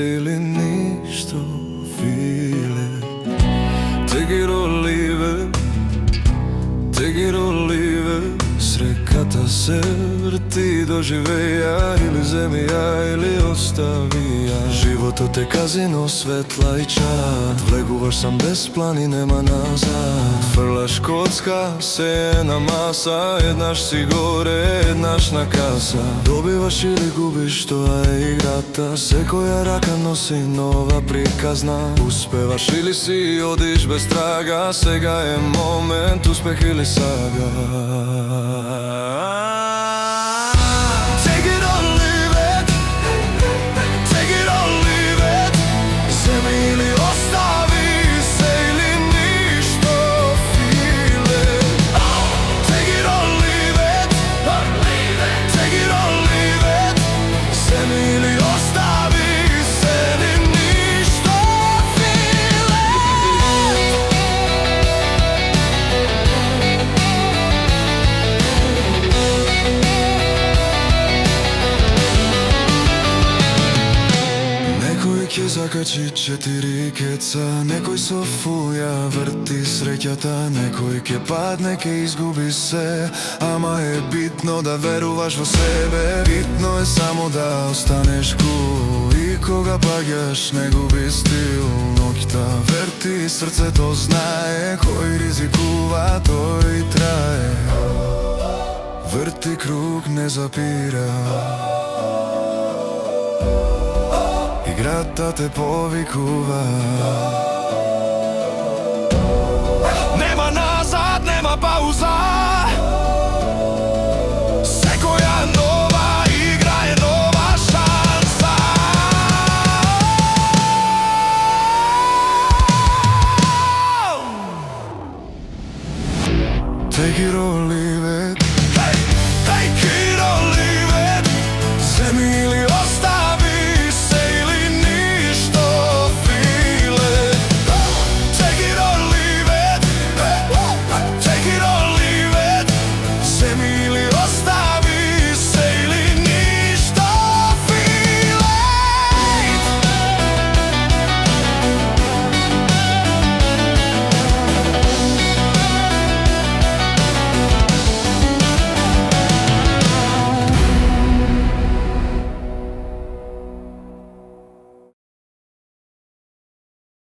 се или ништо, feel it. Take it or leave it, take it or leave it. Среката се врти, доживеја или земја или остави ја. Животот е казино, светла и чад. Влегуваш сам без план и нема назад. Фрлаш коцка, се е на маса. Еднаш си горе, еднаш на каса. Добиваш или губиш, тоа е играта. Секоја рака носи нова приказна. Успеваш или си одиш без трага. Сега е момент, успех или сага. Take it or leave it, take it or leave it. Земи или остави се или ништо, feel it. Take it or leave it, take it or leave it. Земи или остави се или ништо, feel it. Некој ќе закачи 4 кеца, некој со фуја врти среќата, некој ќе падне, ќе изгуби се, ама е битно да веруваш во себе. Битно е само да останеш cool и кога паѓаш не губи стил. Ноќта верти, срцето знае, кој ризикува, тој трае. Врти круг, не запира. Играта те повикува. Нема назад, нема пауза.